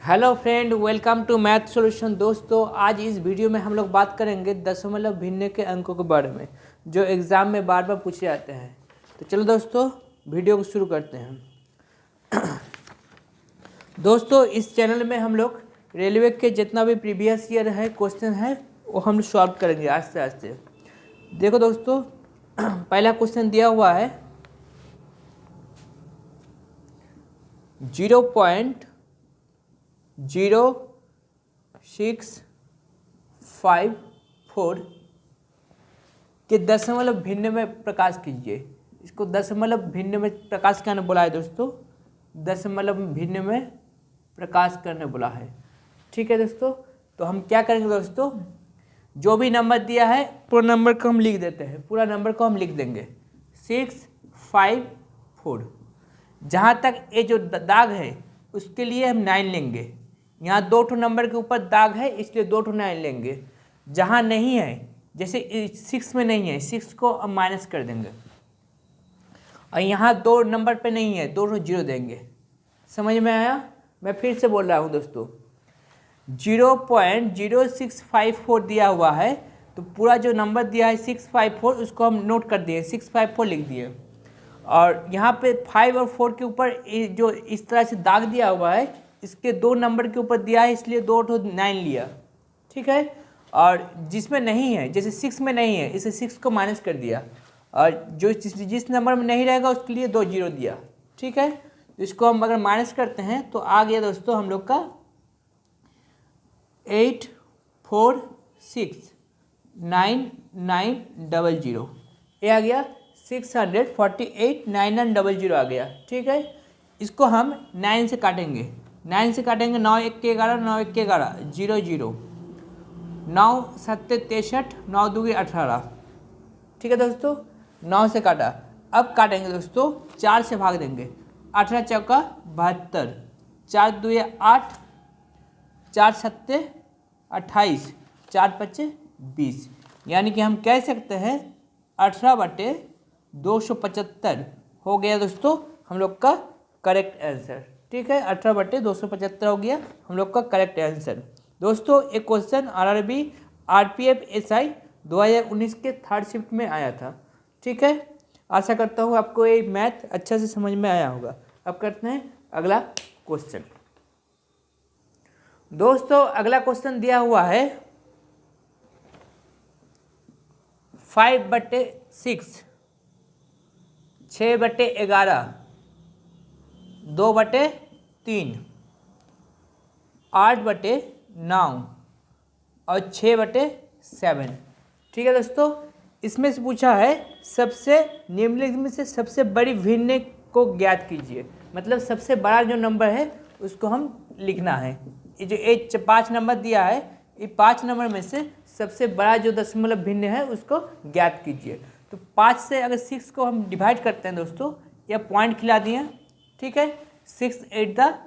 Hello friend, welcome to math solution. दोस्तों, आज इस वीडियो में हम लोग बात करेंगे दशमलव भिन्न के अंकों के बारे में जो एग्ज़ाम में बार बार पूछे जाते हैं। तो चलो दोस्तों, वीडियो को शुरू करते हैं। दोस्तों, इस चैनल में हम लोग रेलवे के जितना भी प्रीवियस ईयर है क्वेश्चन है वो हम सॉल्व करेंगे आस्ते आस्ते। देखो दोस्तों, पहला क्वेश्चन दिया हुआ है 0.0654 के दशमलव भिन्न में प्रकाश कीजिए। इसको दशमलव भिन्न में प्रकाश करने बोला है दोस्तों, दशमलव भिन्न में प्रकाश करने बोला है। ठीक है दोस्तों, तो हम क्या करेंगे दोस्तों, जो भी नंबर दिया है पूरा नंबर को हम लिख देते हैं, पूरा नंबर को हम लिख देंगे 654। जहाँ तक ये जो दाग है उसके लिए हम 9 लेंगे। यहाँ 2 नंबर के ऊपर दाग है इसलिए 2 9 लेंगे। जहाँ नहीं है, जैसे 6 में नहीं है, 6 को हम माइनस कर देंगे। और यहाँ 2 नंबर पे नहीं है, 2 0 देंगे। समझ में आया? मैं फिर से बोल रहा हूँ दोस्तों, 0.0654 दिया हुआ है तो पूरा जो नंबर दिया है 654 उसको हम नोट कर दिए, 654 लिख दिए। और यहाँ पे 5 और 4 के ऊपर जो इस तरह से दाग दिया हुआ है, इसके 2 नंबर के ऊपर दिया है इसलिए 2 9 लिया। ठीक है, और जिसमें नहीं है, जैसे 6 में नहीं है, इसे 6 को माइनस कर दिया। और जो जिस नंबर में नहीं रहेगा उसके लिए 2 0 दिया। ठीक है, तो इसको हम अगर माइनस करते हैं तो आ गया दोस्तों हम लोग का 8469900। ये आ गया 648,900 आ गया। ठीक है, इसको हम 9 से काटेंगे। 9 से काटेंगे, 9 1 के 11, 9 1 के 11, 0 0, 9 7 63, 9 2 18। ठीक है दोस्तों, 9 से काटा। अब काटेंगे दोस्तों, 4 से भाग देंगे। 18 चौका 72, 4 2 8, 4 7 28, 4 5 20। यानी कि हम कह सकते हैं 18/275 हो गया दोस्तों हम लोग का करेक्ट आंसर। ठीक है, 18/275 हो गया हम लोग का करेक्ट आंसर। दोस्तों, एक क्वेश्चन आरआरबी आरपीएफ एसआई 2019 के 3rd शिफ्ट में आया था। ठीक है, आशा करता हूँ आपको ये मैथ अच्छा से समझ में आया होगा। अब करते हैं अगला क्वेश्चन। दोस्तों, अगला क्वेश्चन दिया हुआ है 5/6, 6/11, 2/3, 8/9 और 6/7। ठीक है दोस्तों, इसमें से पूछा है सबसे निम्नलिखित में से सबसे बड़ी भिन्न को ज्ञात कीजिए। मतलब सबसे बड़ा जो नंबर है उसको हम लिखना है। ये जो 5 नंबर दिया है, ये 5 नंबर में से सबसे बड़ा जो दशमलव भिन्न है उसको ज्ञात कीजिए। तो 5 से अगर 6 को हम डिवाइड करते हैं दोस्तों, या पॉइंट खिला दिए। ठीक है, 6 8 द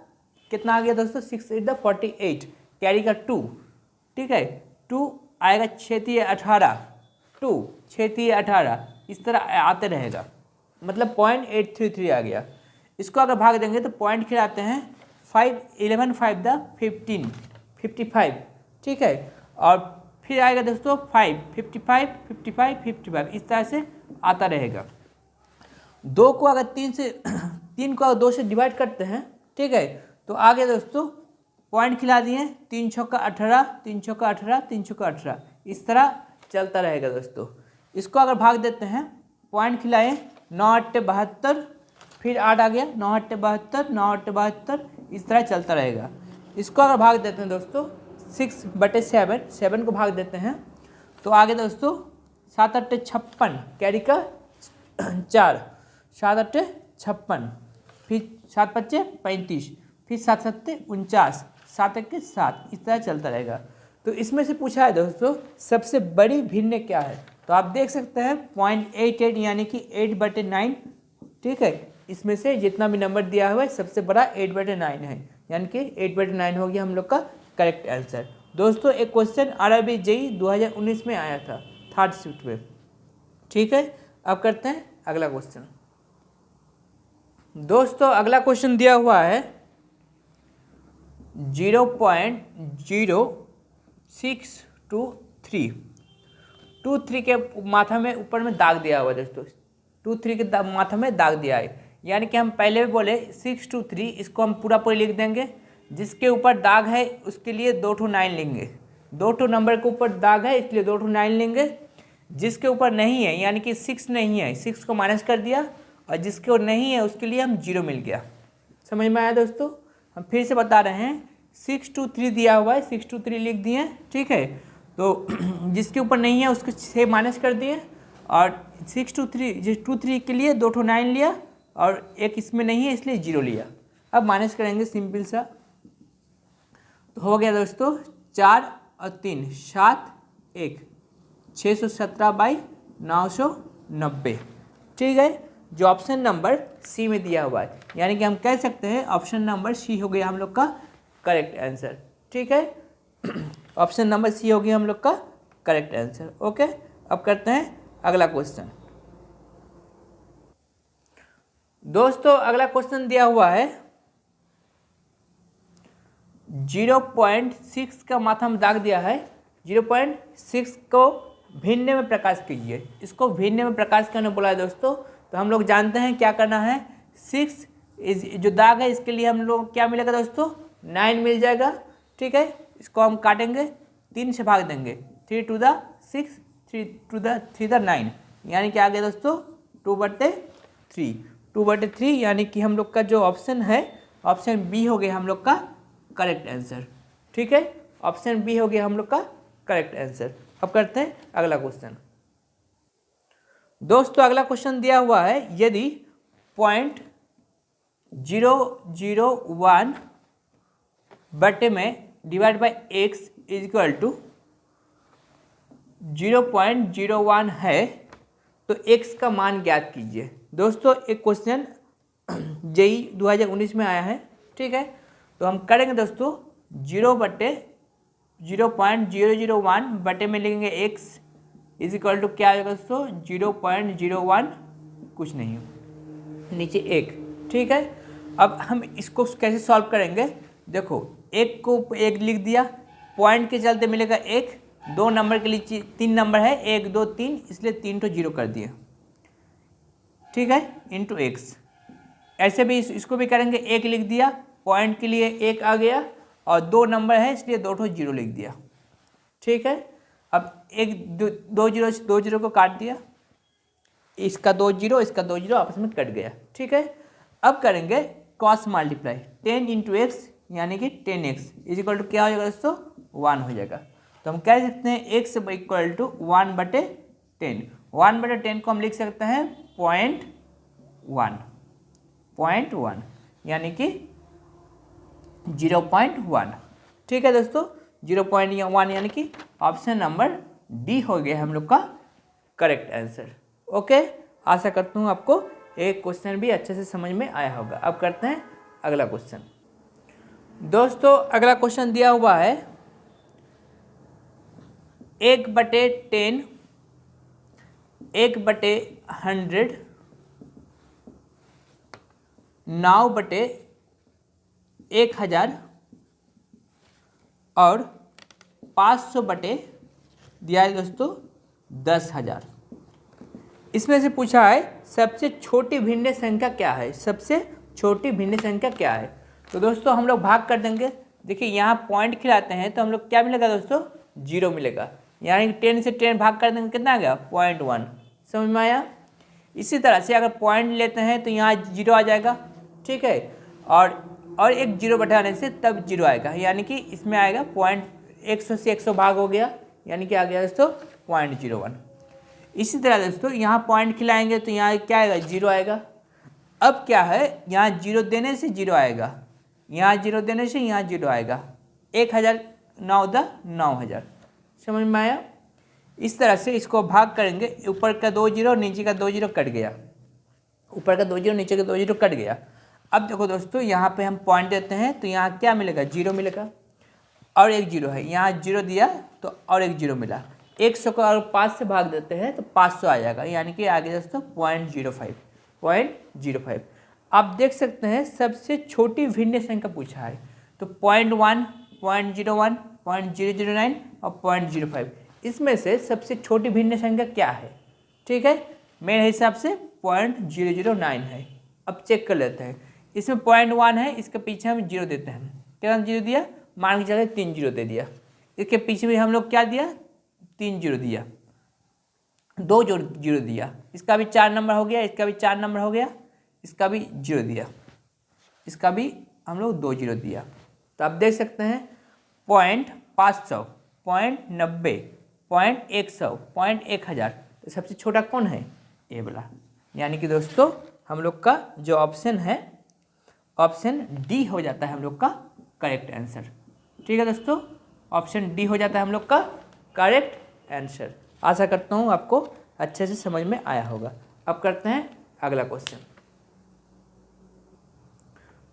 कितना आ गया दोस्तों, 6 8 द 48, कैरी का 2। ठीक है, 2 आएगा 6 3 18, 2 6 3 18, इस तरह आते रहेगा। मतलब 0.833 आ गया। इसको अगर भाग देंगे तो पॉइंट खिलाते हैं 5 11 5 द 15, 55। ठीक है, और फिर आएगा दोस्तों 5 55 55 55, इस तरह से आता रहेगा। 2 को अगर 3 को अगर 2 से डिवाइड करते हैं, ठीक है, तो आगे दोस्तों पॉइंट खिला दिए, 3 छक्का 18, 3 छक्का 18, 3 छक्का 18, इस तरह चलता रहेगा दोस्तों। इसको अगर भाग देते हैं, पॉइंट खिलाए 9 8 72, फिर 8 आ गया, 9 8 72, 9 8 72, इस तरह चलता रहेगा। इसको अगर भाग देते हैं दोस्तों 6/7, 7 को भाग देते हैं तो आगे दोस्तों 7 8 56, कैरी का 4, 7 8 56, फिर 7 5 35, फिर 7 7 49, 7 1 7, इस तरह चलता रहेगा। तो इसमें से पूछा है दोस्तों सबसे बड़ी भिन्न क्या है, तो आप देख सकते हैं 0.88 यानी कि 8/9। ठीक है, इसमें से जितना भी नंबर दिया हुआ है सबसे बड़ा 8/9 है, यानी कि 8/9 हो गया हम लोग का करेक्ट आंसर। दोस्तों, एक क्वेश्चन आरआरबी जेईई 2019 में आया था 3rd शिफ्ट में। ठीक है, अब करते हैं अगला क्वेश्चन। दोस्तों, अगला क्वेश्चन दिया हुआ है 0.0623 के माथा में ऊपर में दाग दिया हुआ है दोस्तों, 23 के माथा में दाग दिया है, यानी कि हम पहले भी बोले 623, इसको हम पूरा पूरी लिख देंगे। जिसके ऊपर दाग है उसके लिए 2 ठो 9 लेंगे, 2 ठो नंबर के ऊपर दाग है इसलिए 2 ठो 9 लेंगे। जिसके ऊपर नहीं है यानी कि 6 नहीं है, 6 को माइनस कर दिया, और जिसके ऊपर नहीं है उसके लिए हम 0 मिल गया। समझ में आया दोस्तों? हम फिर से बता रहे हैं, 623 दिया हुआ है, 623 लिख दिए, ठीक है। तो जिसके ऊपर नहीं है उसको 6 माइनस कर दिए, और 623 के लिए 2 ठो 9 लिया, और एक इसमें नहीं है इसलिए 0 लिया। अब माइनस करेंगे सिंपल सा, तो हो गया दोस्तों 4 और 3 7 1 617/990, ठीक है, जो ऑप्शन नंबर सी में दिया हुआ है। यानी कि हम कह सकते हैं ऑप्शन नंबर सी हो गया हम लोग का करेक्ट आंसर, ठीक है। ऑप्शन नंबर सी हो गया हम लोग का करेक्ट आंसर। ओके, अब करते हैं अगला क्वेश्चन। दोस्तों अगला क्वेश्चन दिया हुआ है 0.6 का माथा में दाग दिया है, 0.6 को भिन्न में प्रकाश कीजिए। इसको भिन्न में प्रकाश करने बोला है दोस्तों, तो हम लोग जानते हैं क्या करना है। 6 जो दाग है इसके लिए हम लोग क्या मिलेगा दोस्तों, 9 मिल जाएगा, ठीक है। इसको हम काटेंगे, 3 से भाग देंगे, 3 टू द 6 3 टू द 9, यानी कि आ गया दोस्तों 2/3, 2/3, यानी कि हम लोग का जो ऑप्शन है ऑप्शन बी हो गया हम लोग का करेक्ट आंसर, ठीक है। ऑप्शन बी हो गया हम लोग का करेक्ट आंसर। अब करते हैं अगला क्वेश्चन। दोस्तों अगला क्वेश्चन दिया हुआ है, यदि 0.001 बटे में divide by x is equal to 0.01 है तो x का मान ज्ञात कीजिए। दोस्तों एक क्वेश्चन जेई 2019 में आया है, ठीक है। तो हम करेंगे दोस्तों 0.001 बटे में लिखेंगे x इज इक्वल टू क्या आएगा दोस्तों 0.01 कुछ नहीं नीचे 1, ठीक है। अब हम इसको कैसे सॉल्व करेंगे, देखो 1 को 1 लिख दिया, पॉइंट के चलते मिलेगा 1, 2 नंबर के लिए 3 नंबर है 1 2 3, इसलिए 3 तो 0 कर दिए, ठीक है, इंटू एक्स। ऐसे भी इसको भी करेंगे, 1 लिख दिया, पॉइंट के लिए 1 आ गया, और 2 नंबर है इसलिए 2 ठो 0 लिख दिया, ठीक है। अब 2 0 को काट दिया, इसका 2 0 इसका 2 0 आपस में कट गया, ठीक है। अब करेंगे क्रॉस मल्टीप्लाई, 10 इंटू एक्स यानी कि 10x इज इक्वल टू क्या हो जाएगा दोस्तों 1 हो जाएगा। तो हम कह सकते हैं x इक्वल टू 1/10, 1/10 को हम लिख सकते हैं 0.1 यानी कि 0.1, ठीक है दोस्तों। 0.1 यानी कि ऑप्शन नंबर डी हो गया हम लोग का करेक्ट आंसर। ओके, आशा करता हूँ आपको एक क्वेश्चन भी अच्छे से समझ में आया होगा। अब करते हैं अगला क्वेश्चन। दोस्तों अगला क्वेश्चन दिया हुआ है 1/10, 1/100, 9/1000 और 500 बटे दिया है दोस्तों 10,000। इसमें से पूछा है सबसे छोटी भिन्न संख्या क्या है, सबसे छोटी भिन्न संख्या क्या है। तो दोस्तों हम लोग भाग कर देंगे, देखिए यहाँ पॉइंट खिलाते हैं तो हम लोग क्या मिलेगा दोस्तों 0 मिलेगा, यानी कि 10 से 10 भाग कर देंगे कितना आ गया 0.1, समझ में आया। इसी तरह से अगर पॉइंट लेते हैं तो यहाँ 0 आ जाएगा, ठीक है, और एक 0 बढ़ाने से तब 0 आएगा, यानी कि इसमें आएगा 100 से 100 भाग हो गया, यानी कि आ गया दोस्तों 0.01। इसी तरह दोस्तों यहाँ पॉइंट खिलाएंगे तो यहाँ क्या आएगा 0 आएगा। अब क्या है यहाँ 0 देने से 0 आएगा, यहाँ 0 देने से यहाँ 0 आएगा, 1000 9,000, समझ में आया। इस तरह से इसको भाग करेंगे, ऊपर का 2 0 नीचे का 2 0 कट गया, ऊपर का 2 0 नीचे का 2 0 कट गया। अब देखो दोस्तों यहाँ पे हम पॉइंट देते हैं तो यहाँ क्या मिलेगा 0 मिलेगा, और एक 0 है, यहाँ 0 दिया तो और एक 0 मिला, 100 को और 5 से भाग देते हैं तो 500 आ जाएगा, यानी कि आगे दोस्तों 0.05। आप देख सकते हैं सबसे छोटी भिन्न संख्या पूछा है, तो 0.1, 0.01, 0.009 और 0.05, इसमें से सबसे छोटी भिन्न संख्या क्या है? ठीक है, मेरे हिसाब से 0.009 है। अब चेक कर लेते हैं, इसमें 0.1 है, इसके पीछे हम 0 देते हैं। क्या जीरो दिया? मान के चले 3 0 दे दिया। इसके पीछे भी हम लोग क्या दिया? 3 0 दिया, 2 0 दिया। इसका भी 4 नंबर हो गया, इसका भी 4 नंबर हो गया, इसका भी 0 दिया, इसका भी हम लोग 2 0 दिया। तो आप देख सकते हैं 0.500, 0.90, 0.100, 0.1000, तो सबसे छोटा कौन है? ए वाला। यानी कि दोस्तों हम लोग का जो ऑप्शन है, ऑप्शन डी हो जाता है हम लोग का करेक्ट आंसर। ठीक है दोस्तों, ऑप्शन डी हो जाता है हम लोग का करेक्ट आंसर। आशा करता हूँ आपको अच्छे से समझ में आया होगा। अब करते हैं अगला क्वेश्चन।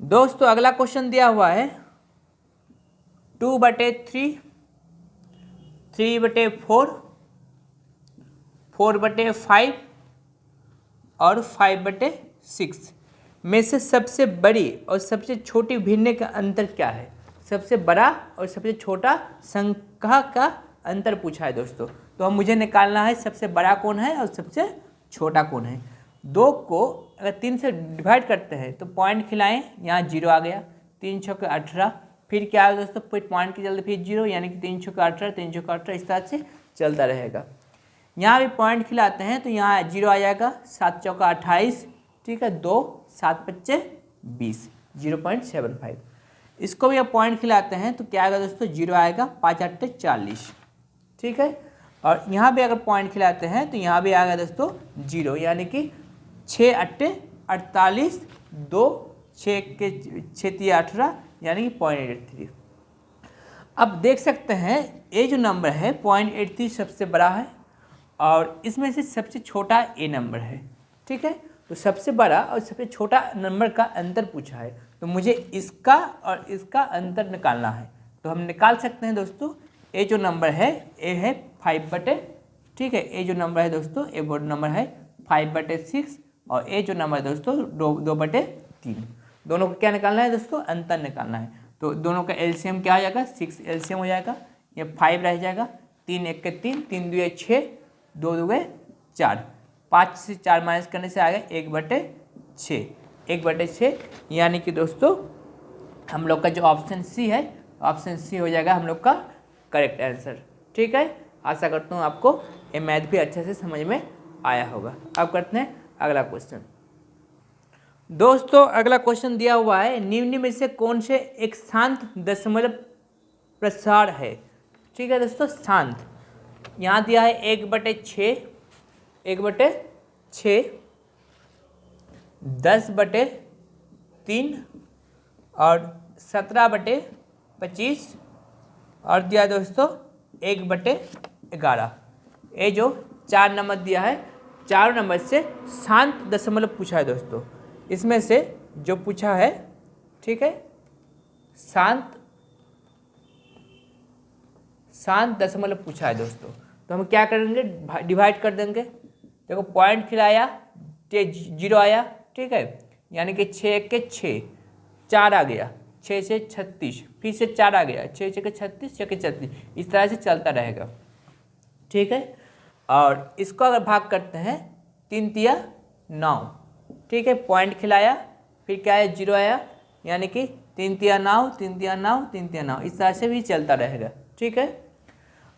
दोस्तों अगला क्वेश्चन दिया हुआ है 2/3, 3/4, 4/5 और 5/6 में से सबसे बड़ी और सबसे छोटी भिन्न का अंतर क्या है? सबसे बड़ा और सबसे छोटा संख्या का अंतर पूछा है दोस्तों। तो हम मुझे निकालना है सबसे बड़ा कौन है और सबसे छोटा कौन है। 2 को अगर 3 से डिवाइड करते हैं तो पॉइंट खिलाएं, यहाँ 0 आ गया, 3 छक्के 18, फिर क्या है दोस्तों, फिर पॉइंट के चलते फिर 0, यानी कि 3 छक्के 18, 3 छक्के 18, इस तरह से चलता रहेगा। यहाँ भी पॉइंट खिलाते हैं तो यहाँ 0 आ जाएगा, 7 चौका 28, ठीक है, 2 7 25 20, 0.75। इसको भी अब पॉइंट खिलाते हैं तो क्या आएगा दोस्तों, 0 आएगा, 5 8 40, ठीक है। और यहाँ भी अगर पॉइंट खिलाते हैं तो यहाँ भी आएगा दोस्तों 0, यानी कि 6 8 48, 2 6 के 6 3 18, यानी कि 0.83। अब देख सकते हैं ये जो नंबर है 0.83 सबसे बड़ा है और इसमें से सबसे छोटा ए नंबर है, ठीक है। तो सबसे बड़ा और सबसे छोटा नंबर का अंतर पूछा है, तो मुझे इसका और इसका अंतर निकालना है। तो हम निकाल सकते हैं दोस्तों, ए जो नंबर है ए है 5/, ठीक है, ए जो नंबर है दोस्तों ए वो नंबर है 5/6 और ए जो नंबर है दोस्तों 2/3। दोनों को क्या निकालना है दोस्तों, अंतर निकालना है। तो दोनों का एलसीएम क्या हो जाएगा, 6 एलसीएम हो जाएगा, ये 5 रह जाएगा, 3 1 के 3, 3 2 6, 2 2 4, 5 से 4 माइनस करने से आएगा 1/6, 1/6, यानी कि दोस्तों हम लोग का जो ऑप्शन सी है, ऑप्शन सी हो जाएगा हम लोग का करेक्ट आंसर। ठीक है, आशा करता हूँ आपको ये मैथ भी अच्छे से समझ में आया होगा। अब करते हैं अगला क्वेश्चन। दोस्तों अगला क्वेश्चन दिया हुआ है, निम्न में से कौन से एक शांत दशमलव प्रसार है। ठीक है दोस्तों, शांत यहाँ दिया है 1/6, 1/6, 10/3 और 17/25 और दिया दोस्तों 1/11। ये जो 4 नंबर दिया है, 4 नंबर से शांत दशमलव पूछा है दोस्तों। इसमें से जो पूछा है, ठीक है, शांत दशमलव पूछा है दोस्तों, तो हम क्या करेंगे, डिवाइड कर देंगे। देखो पॉइंट खिलाया, 0 आया, ठीक है, यानी कि 6 के 6, 4 आ गया, 6 से 36, फिर से 4 आ गया, 6 6 के 36, 6 के 36, इस तरह से चलता रहेगा। ठीक है, और इसको अगर भाग करते हैं 3 तिया 9, ठीक है, पॉइंट खिलाया, फिर क्या है 0 आया, यानी कि 3 तिया 9, 3 तिया 9, 3 तिया 9, इस तरह से भी चलता रहेगा। ठीक है,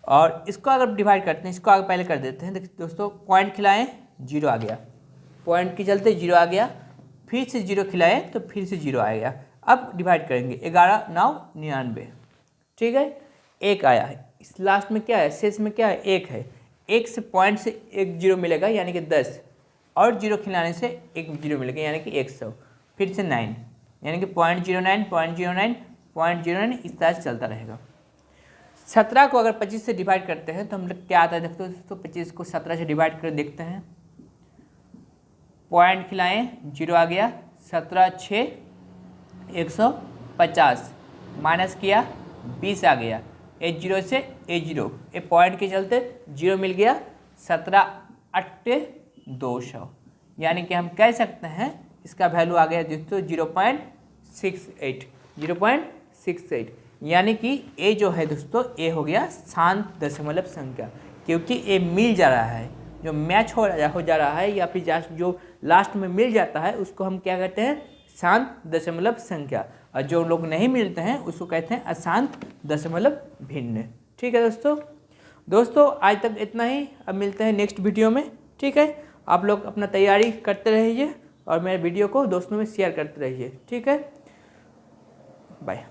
और इसको अगर डिवाइड करते हैं, इसको आगे पहले कर देते हैं। देखिए दोस्तों, पॉइंट खिलाएं, 0 आ गया, पॉइंट के चलते 0 आ गया, फिर से 0 खिलाएं तो फिर से 0 आएगा। अब डिवाइड करेंगे, 11 9 99, ठीक है, 1 आया है, इस लास्ट में क्या है, शेष में क्या है, 1 है, 1 से पॉइंट से 1 0 मिलेगा, यानी कि 10, और 0 खिलाने से 1 0 मिलेगा, यानी कि 100, फिर से 9, यानी कि 0.09, 0.09, 0.09, इस तरह से चलता रहेगा। 17 को अगर 25 से डिवाइड करते हैं तो हम लोग क्या आता है, देखते हो दोस्तों, 25 को 17 से डिवाइड कर देखते हैं। पॉइंट खिलाएं, 0 आ गया, 17 6 150, माइनस किया 20 आ गया, ए 0 से ए 0, ए पॉइंट के चलते 0 मिल गया, 17 8 200, यानी कि हम कह सकते हैं इसका वैल्यू आ गया दोस्तों 0.68, 68, यानी कि ए जो है दोस्तों, ए हो गया शांत दशमलव संख्या, क्योंकि ए मिल जा रहा है, जो मैच हो जा रहा है या फिर जो लास्ट में मिल जाता है उसको हम क्या कहते हैं, शांत दशमलव संख्या, और जो लोग नहीं मिलते हैं उसको कहते हैं अशांत दशमलव भिन्न। ठीक है दोस्तों आज तक इतना ही, अब मिलते हैं नेक्स्ट वीडियो में। ठीक है, आप लोग अपना तैयारी करते रहिए और मेरे वीडियो को दोस्तों में शेयर करते रहिए। ठीक है, बाय।